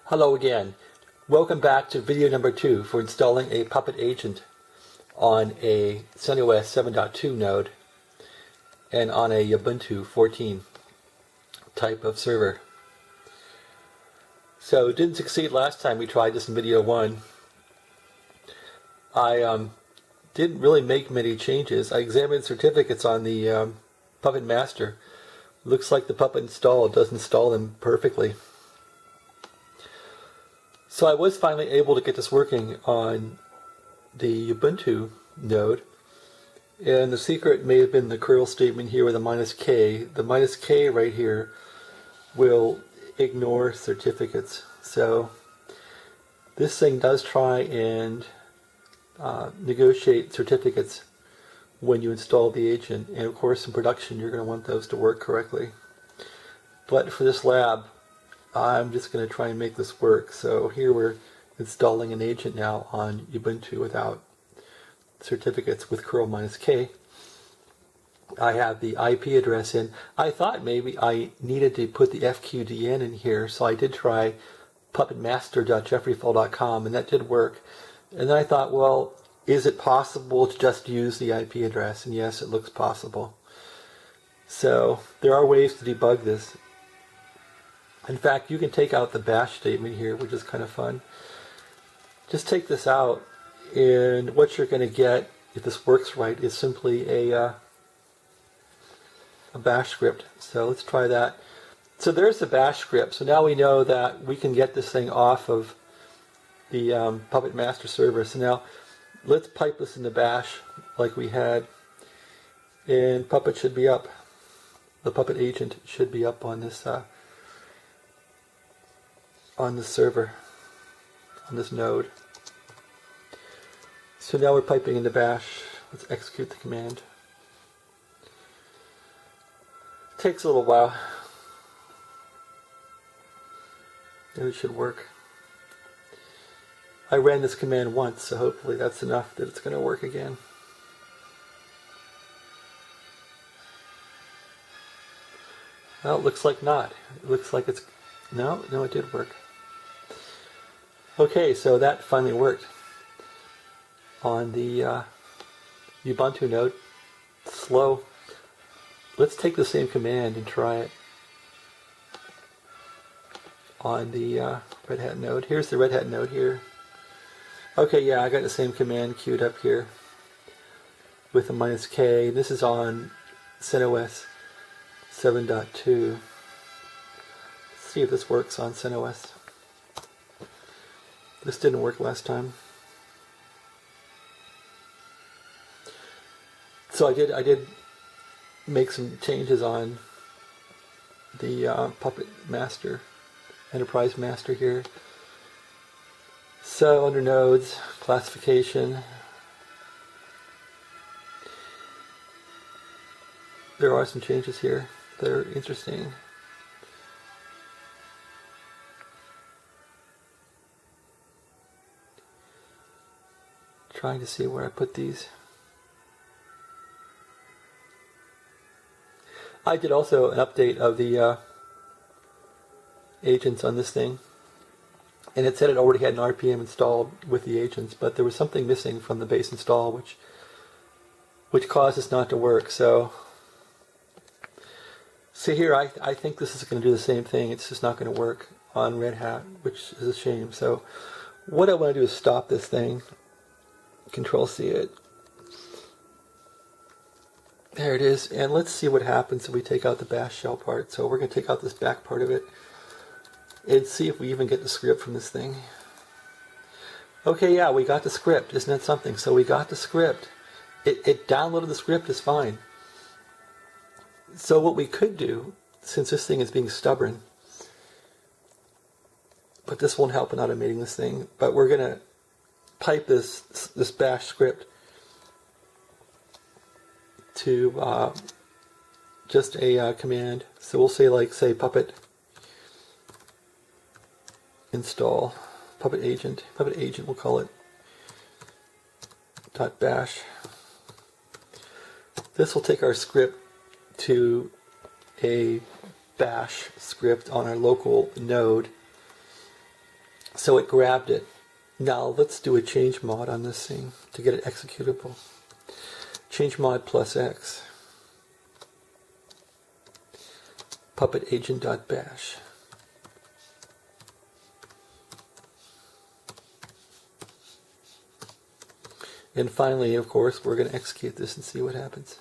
Hello again. Welcome back to video number 2 for installing a Puppet agent on a CentOS 7.2 node and on a Ubuntu 14 type of server. So it didn't succeed last time we tried this in video 1. I didn't really make many changes. I examined certificates on the Puppet Master. Looks like the Puppet install does install them perfectly. So I was finally able to get this working on the Ubuntu node, and the secret may have been the curl statement here with a -k. The -k right here will ignore certificates. So this thing does try and negotiate certificates when you install the agent, and of course in production you're going to want those to work correctly. But for this lab, I'm just going to try and make this work. So here we're installing an agent now on Ubuntu without certificates with curl -k. I have the IP address in. I thought maybe I needed to put the FQDN in here, so I did try puppetmaster.jeffreyfall.com, and that did work. And then I thought, well, is it possible to just use the IP address? And yes, it looks possible. So there are ways to debug this. In fact, you can take out the bash statement here, which is kind of fun. Just take this out, and what you're going to get, if this works right, is simply a bash script. So let's try that. So there's the bash script. So now we know that we can get this thing off of the Puppet Master server. So now let's pipe this into bash like we had, and Puppet should be up. The Puppet agent should be up on this server, on this node. So now we're piping into bash. Let's execute the command. Takes a little while. And it should work. I ran this command once, so hopefully that's enough that it's going to work again. Well, it looks like not. It looks like it's... No, it did work. Okay, so that finally worked on the Ubuntu node. Slow. Let's take the same command and try it on the Red Hat node. Here's the Red Hat node here. Okay, yeah, I got the same command queued up here with a -k. This is on CentOS 7.2. Let's see if this works on CentOS. This didn't work last time. So I did make some changes on the Puppet Master, Enterprise Master here. So under nodes, classification, there are some changes here that are interesting. Trying to see where I put these. I did also an update of the agents on this thing, and it said it already had an RPM installed with the agents, but there was something missing from the base install which caused this not to work. So see here, I think this is going to do the same thing. It's just not going to work on Red Hat, which is a shame. So what I want to do is stop this thing. Control-C it. There it is, and let's see what happens if we take out the bash shell part. So we're going to take out this back part of it and see if we even get the script from this thing. Okay, yeah, we got the script. Isn't that something? So we got the script. It downloaded the script, is fine. So what we could do, since this thing is being stubborn, but this won't help in automating this thing, but we're going to pipe this bash script to just a command. So we'll say puppet install puppet agent we'll call it .bash. This will take our script to a bash script on our local node, So it grabbed it. Now let's do a change mod on this thing to get it executable. Change mod plus X. Puppet agent.bash. And finally, of course, we're going to execute this and see what happens.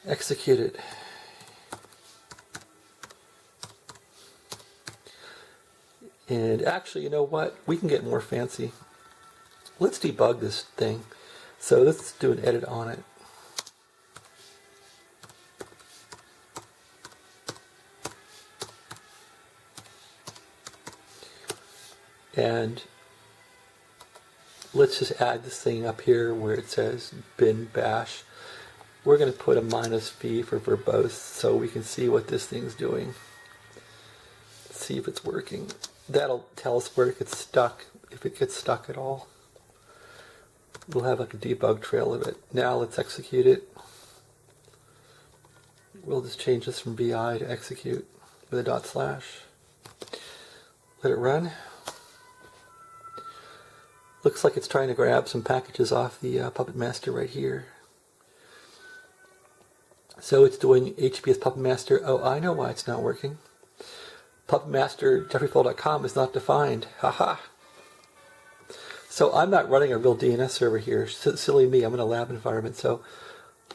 Execute it. And actually, you know what? We can get more fancy. Let's debug this thing. So let's do an edit on it. And let's just add this thing up here where it says bin bash. We're going to put a -v for verbose so we can see what this thing's doing. See if it's working. That'll tell us where it gets stuck, if it gets stuck at all. We'll have like a debug trail of it. Now let's execute it. We'll just change this from vi to execute with a /. Let it run. Looks like it's trying to grab some packages off the Puppet Master right here. So it's doing HBS Puppet Master. Oh, I know why it's not working. Puppet Master jeffreyfall.com is not defined. Haha. So I'm not running a real DNS server here. Silly me, I'm in a lab environment. So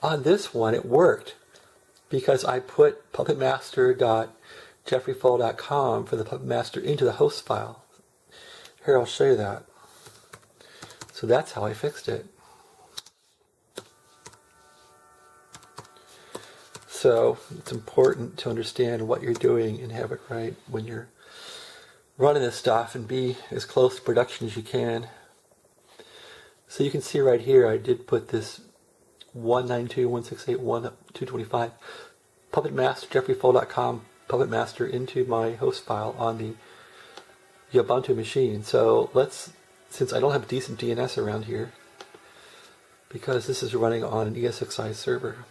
on this one, it worked because I put puppetmaster.jeffreyfall.com for the Puppet Master into the host file. Here, I'll show you that. So that's how I fixed it. So it's important to understand what you're doing and have it right when you're running this stuff and be as close to production as you can. So you can see right here I did put this 192.168.1.225 puppetmaster jeffreyfall.com Puppet Master into my host file on the Ubuntu machine. So let's, since I don't have a decent DNS around here, because this is running on an ESXi server,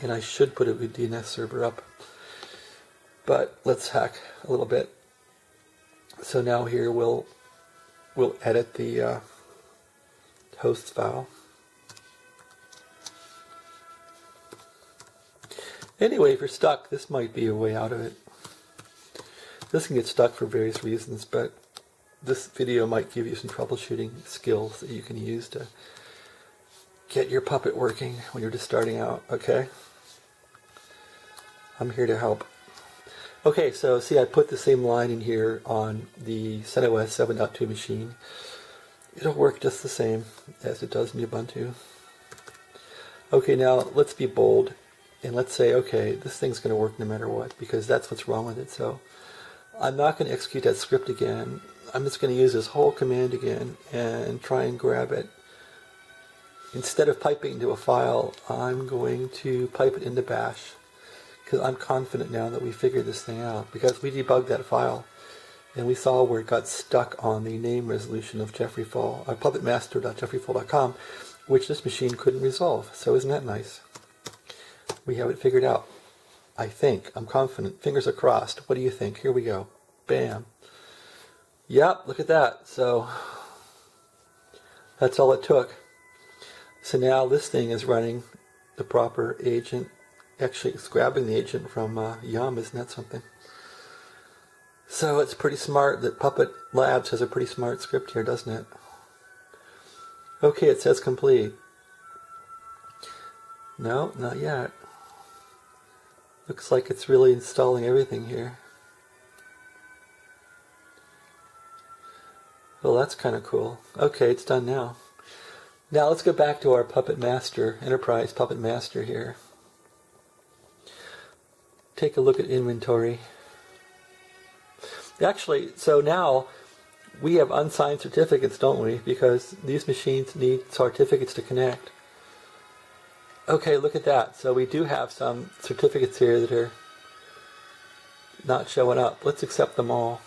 and I should put a DNS server up, but let's hack a little bit. So now here we'll edit the host file. Anyway, if you're stuck, this might be a way out of it. This can get stuck for various reasons, but this video might give you some troubleshooting skills that you can use to get your Puppet working when you're just starting out, okay? I'm here to help. Okay, so see, I put the same line in here on the CentOS 7.2 machine. It'll work just the same as it does in Ubuntu. Okay, now let's be bold and let's say, okay, this thing's going to work no matter what, because that's what's wrong with it. So I'm not going to execute that script again. I'm just going to use this whole command again and try and grab it. Instead of piping into a file, I'm going to pipe it into bash, because I'm confident now that we figured this thing out, because we debugged that file and we saw where it got stuck on the name resolution of Jeffrey Fall, puppetmaster.jeffreyfall.com, which this machine couldn't resolve. So isn't that nice? We have it figured out. I think. I'm confident. Fingers are crossed. What do you think? Here we go. Bam. Yep, look at that. So that's all it took. So now this thing is running the proper agent. Actually, it's grabbing the agent from Yum, isn't that something? So it's pretty smart that Puppet Labs has a pretty smart script here, doesn't it? Okay, it says complete. No, not yet. Looks like it's really installing everything here. Well, that's kind of cool. Okay, it's done now. Now let's go back to our Puppet Master, Enterprise Puppet Master here. Take a look at inventory. Actually, so now we have unsigned certificates, don't we? Because these machines need certificates to connect. Okay, look at that. So we do have some certificates here that are not showing up. Let's accept them all.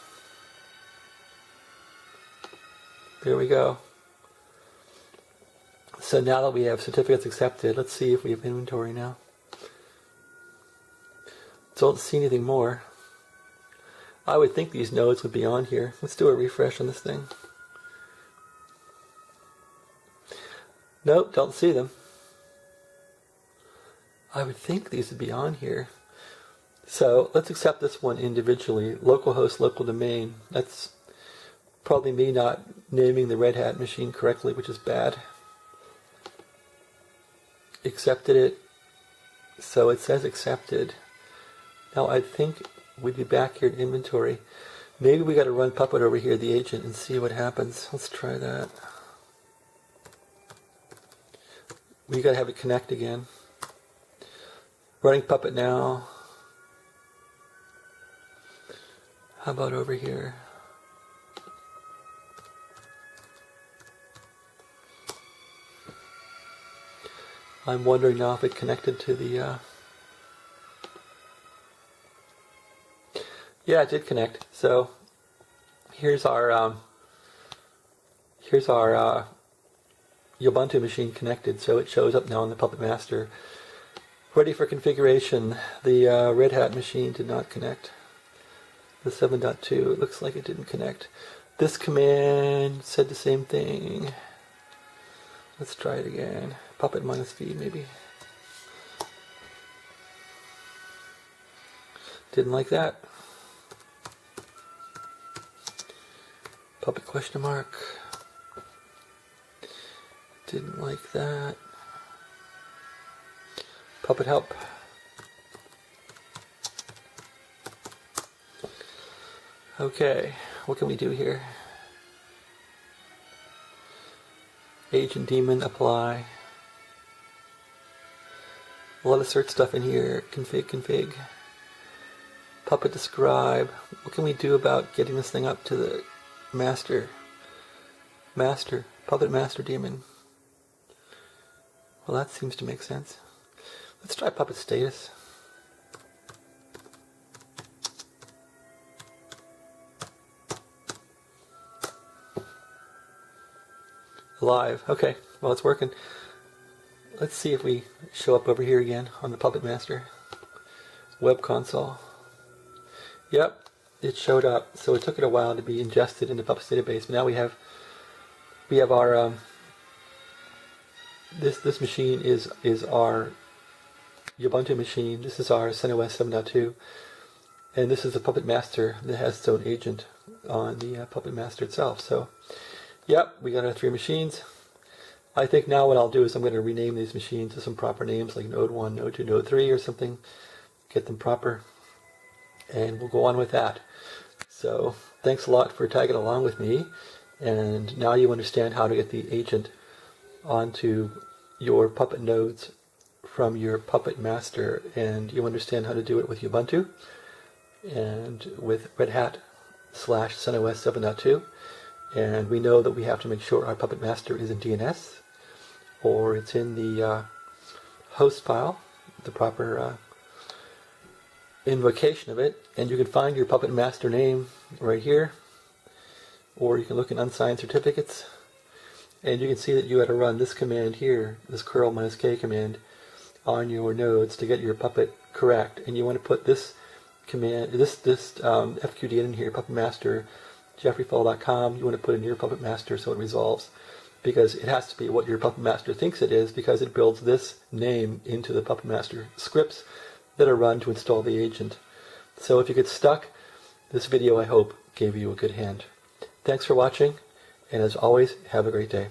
There we go. So now that we have certificates accepted, let's see if we have inventory now. Don't see anything more. I would think these nodes would be on here. Let's do a refresh on this thing. Nope, don't see them. I would think these would be on here. So let's accept this one individually. Localhost, local domain. That's probably me not naming the Red Hat machine correctly, which is bad. Accepted it. So it says accepted. Now I think we'd be back here in inventory. Maybe we got to run Puppet over here, the agent, and see what happens. Let's try that. We got to have it connect again. Running Puppet now. How about over here? I'm wondering now if it connected to the... Yeah, it did connect. So here's our Ubuntu machine connected. So it shows up now on the Puppet Master. Ready for configuration. The Red Hat machine did not connect. The 7.2, it looks like it didn't connect. This command said the same thing. Let's try it again. Puppet -v maybe. Didn't like that. Puppet question mark. Didn't like that. Puppet help. Okay, what can we do here? Agent daemon apply. A lot of search stuff in here. Config. Puppet describe. What can we do about getting this thing up to the master? Puppet master daemon. Well, that seems to make sense. Let's try Puppet status. Live. Okay, well, it's working. Let's see if we show up over here again on the Puppet Master. Web console. Yep, it showed up. So it took it a while to be ingested into Puppet's database. But now we have our this machine is our Ubuntu machine. This is our CentOS 7.2, and this is the Puppet Master that has its own agent on the Puppet Master itself. So. Yep, we got our 3 machines. I think now what I'll do is I'm going to rename these machines to some proper names like Node 1, Node 2, Node 3 or something. Get them proper. And we'll go on with that. So thanks a lot for tagging along with me. And now you understand how to get the agent onto your Puppet nodes from your Puppet Master. And you understand how to do it with Ubuntu and with Red Hat / CentOS 7.2. And we know that we have to make sure our Puppet Master is in DNS, or it's in the host file, the proper invocation of it. And you can find your Puppet Master name right here, or you can look in unsigned certificates, and you can see that you had to run this command here, this curl -k command, on your nodes to get your Puppet correct. And you want to put this command, this FQD in here, Puppet Master. JeffreyFall.com, you want to put in your Puppet Master so it resolves, because it has to be what your Puppet Master thinks it is, because it builds this name into the Puppet Master scripts that are run to install the agent. So if you get stuck, this video, I hope, gave you a good hand. Thanks for watching, and as always, have a great day.